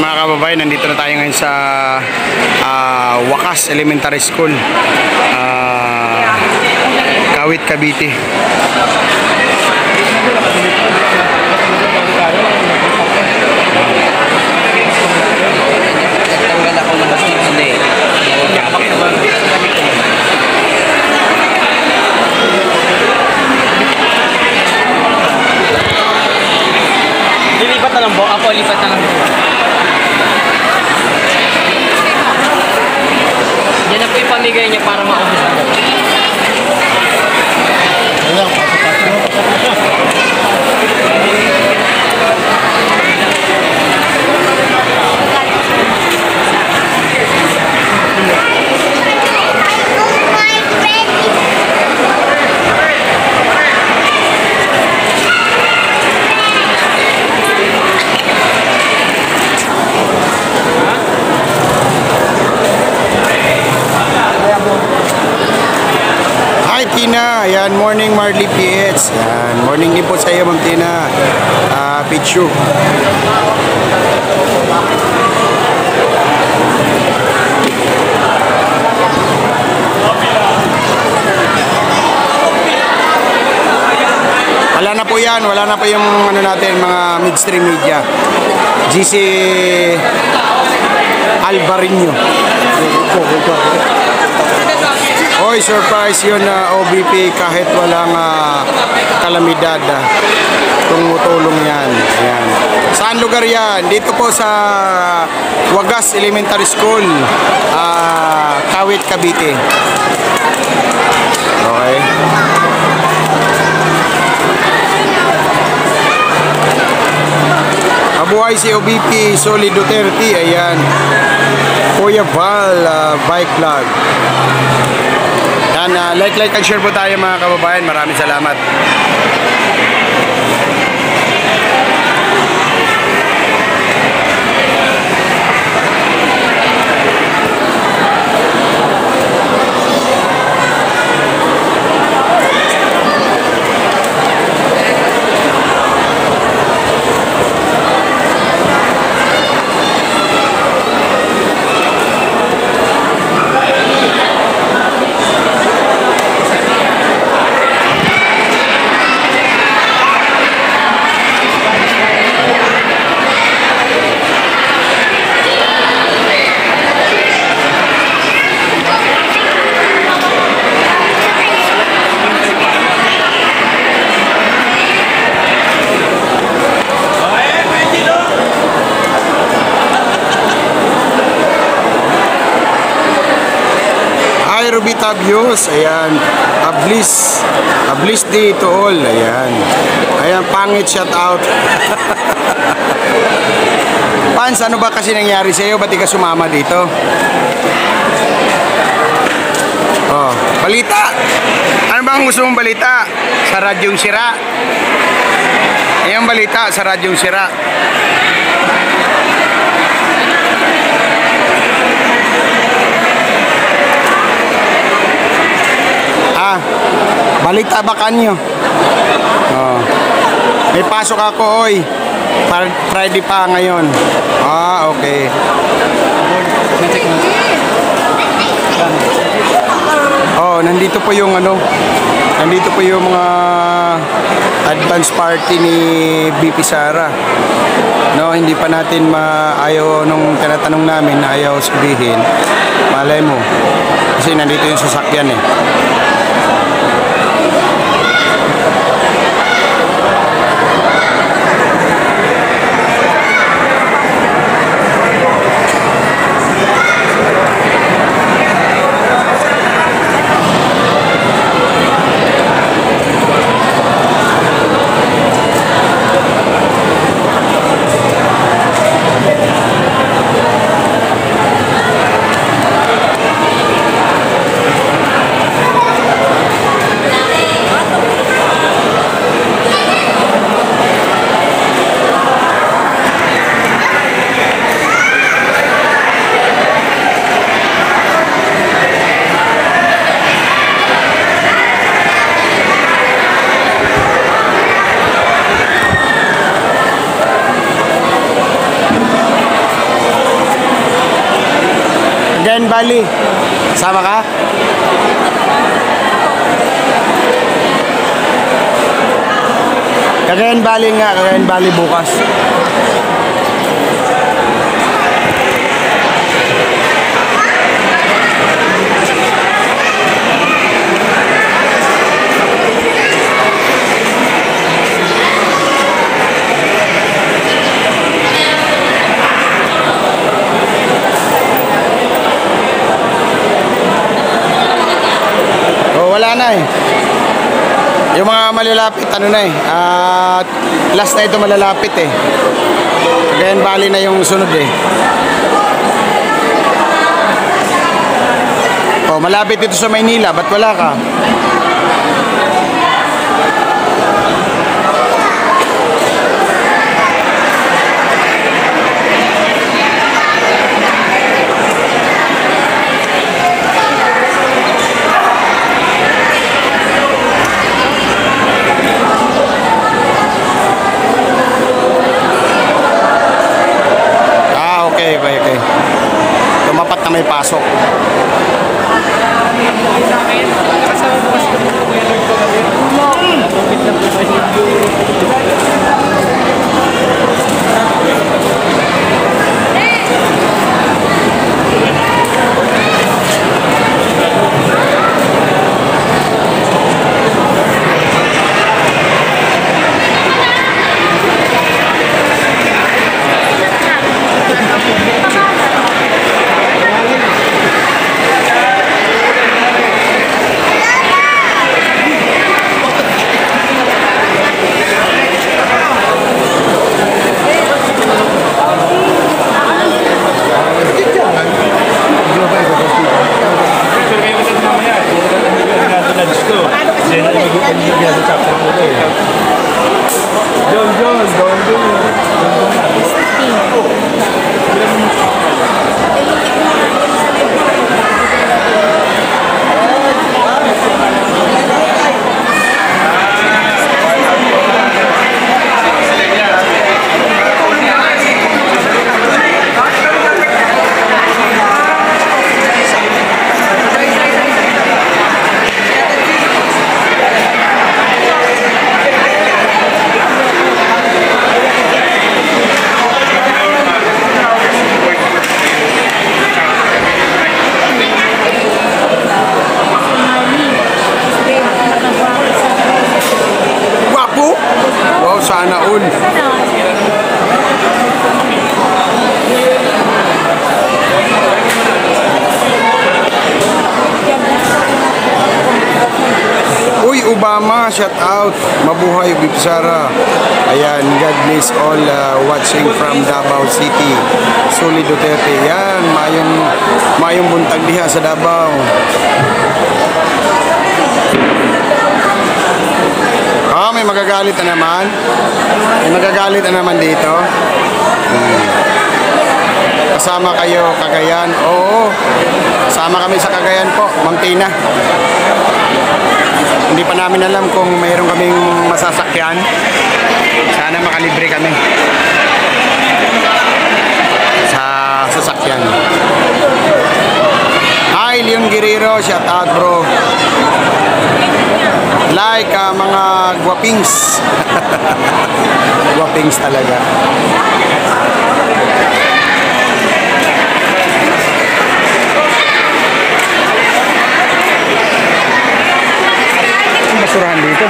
Mga kababayan, nandito na tayo ngayon sa Wakas Elementary School, Kawit, Cavite. Lilipat na lang po. Ako lipat na lang po. Yan na po yung pamigay niya para ma-office agad. Hi Tina, ayan, morning Marley PH. Ayan, morning din po sa iyo Ma'am Tina. Pichu. Wala na po yan, wala na po yung ano natin, mga midstream media. GC Albarino. Oy, surprise yun na OBP kahit walang kalamidad. Tumutulong yan. Ayan. Saan lugar yan? Dito po sa Wagas Elementary School, Kawit, Cavite. Okay. Mabuhay si OBP Solid Duterte. Ayan. Kuya Val, bike vlog. Yan, like and share po tayo mga kababayan. Maraming salamat. Rubita views, ayan, a bliss day to all, ayan, ayan, pangit shout out. Pans, ano ba kasi nangyari sa iyo? Ba't di ka sumama dito? Oh, balita, ano bang gusto mong balita? Sa Radyong Sira, ayan, balita sa Radyong Sira. Balita ba kanyo? Oh. May pasok ako, oy. Friday pa ngayon. Okay. Oh, nandito po yung ano. Nandito po yung mga advance party ni BP Sara. No, hindi pa natin ayaw nung tinatanong namin, ayaw sabihin. Malay mo. Kasi nandito yung sasakyan eh. Cagayan Valley. Sama ka? Cagayan Valley nga, Cagayan Valley bukas. Wala na eh. Yung mga malalapit ano na eh. Last na ito malalapit eh. Cagayan Valley na yung sunod eh. Oh, malapit ito sa Maynila, ba't wala ka? Okay. Tumapat na may pasok. Sana all. Uy, Obama, shout out. Mabuhay, Bibi Sara. Ayan, God bless all watching from Davao City. Suli Duterte. Yan, mayong buntag diha sa Davao. May magagalit na naman. May magagalit na naman dito. Kasama kayo, Cagayan. Oo, kasama kami sa Cagayan po, Ma'am Tina. Hindi pa namin alam kung mayroon kaming masasakyan. Sana makalibre kami sa sasakyan. Hi, Leon Guerrero. Shout out, bro. Like mga guwapings. Guwapings talaga. Ang basurahan dito.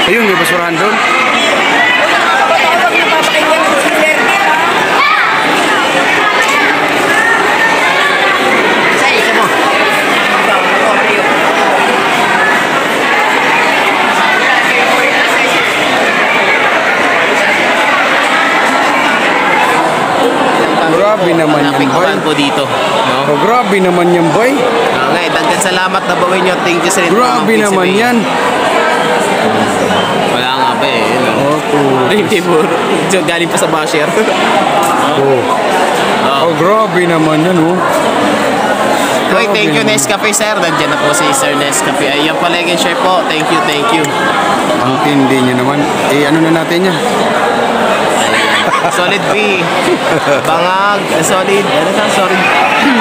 Ayun, may basurahan doon. Grabe naman yan, boy. Po dito, no? Oh, grabe naman yan, boy. Okay, dagdag salamat na bawin nyo. Thank you sa rin. Grabe naman yan. Wala nga ba eh. Hindi po. Galing pa sa basher. Oh, grabe naman yan, oh. Okay, thank you, Nescafe, sir. Nandiyan na po si Sir Nescafe. Ayan pala yung share po. Thank you. Ang tindi nyo naman. Ano na natin yan? Ayan. Solid B. Bangag. Solid. Ano ka? Solid.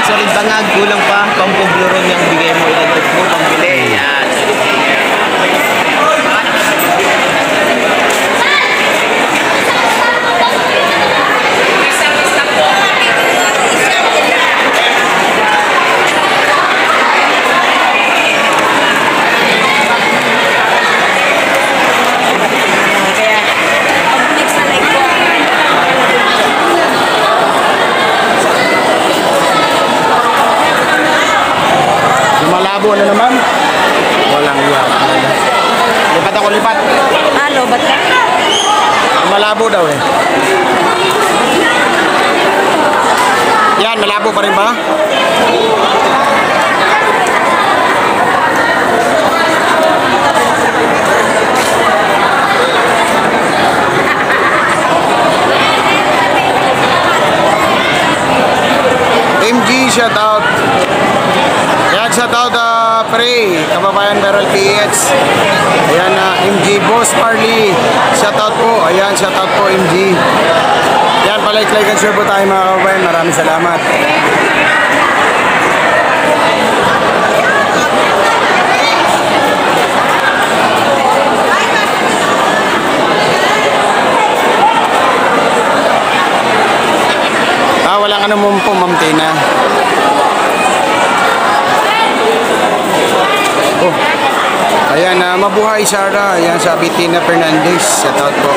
Solid bangag. Kulang pa. Pampubluron yung bigay mo. Ilagdag mo. Pambili. Yan. Solid B. Malabo na naman. Walang iyak. Lipat ako, lipat. Ano, ba't ka? Malabo daw eh. Yan, malabo pa rin ba? MG, shout out. Yan, shout out pre, kababayan Meryl PH. Ayan na, MG, Boss Parley. Shout out po. Ayan, shout out po MG. Yan, palike, like and share po tayo mga kababayan. Maraming salamat. Walang ano mo po, Ma'am Tina. Oh. Ayan, mabuhay Sarah. Ayan, sabi Tina Fernandez. Shout out po.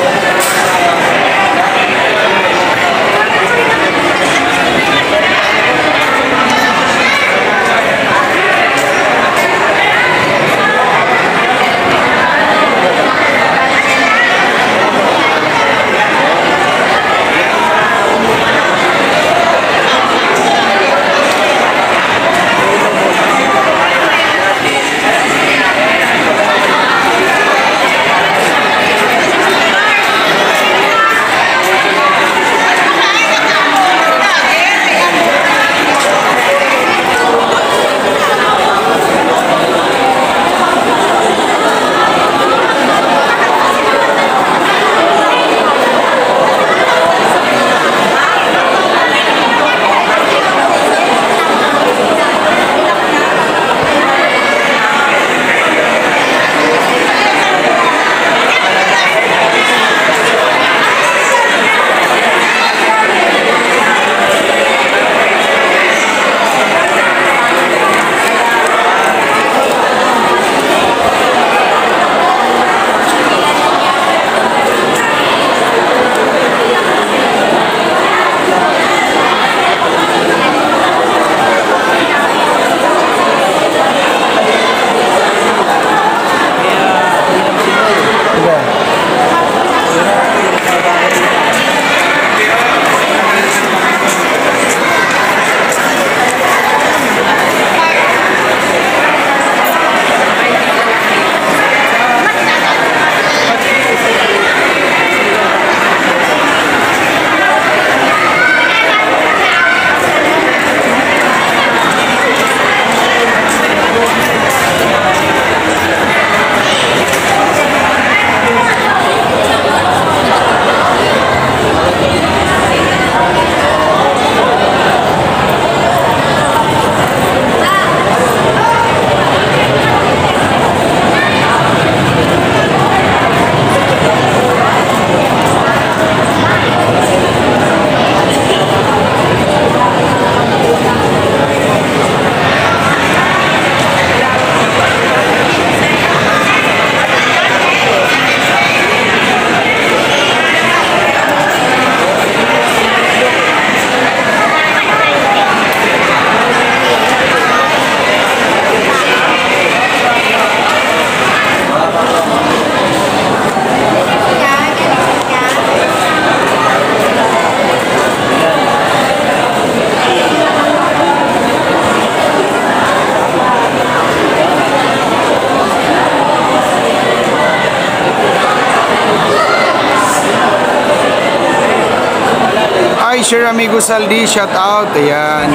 Sir Amigo Saldi, shout out. Ayan.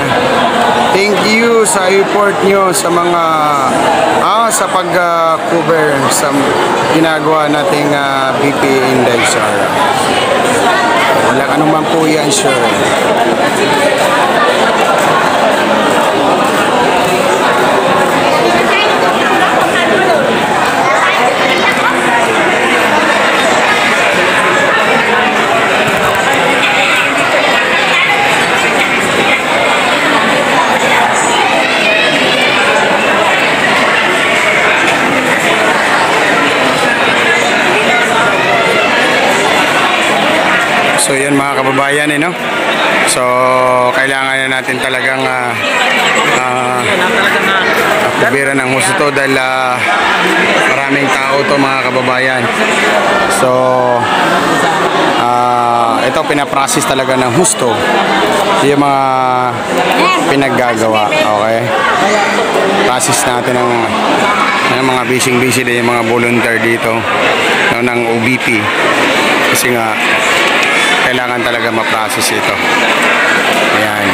Thank you sa effort nyo sa mga sa pag-cover sa ginagawa nating BP Inday Sara. Walang anuman po yan, sir. So yan mga kababayan, no? So kailangan na natin talagang kubiran ng husto dahil maraming tao to mga kababayan. So ito pinaprocess talaga ng husto yung mga pinaggagawa. Okay, process natin ng mga busy din yung mga volunteer dito ng OBP kasi nga kailangan talaga ma-process ito. Ayan.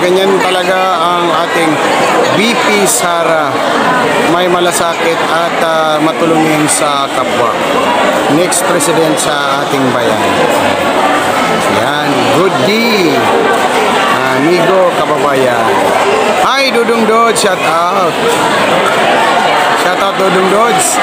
Ganyan talaga ang ating BP Sara, may malasakit at matulungin sa kapwa. Next president sa ating bayan. Yan, good day, amigo kababayan. Hi Dudong Dodge, shout out. Shout out Dudong Dodge.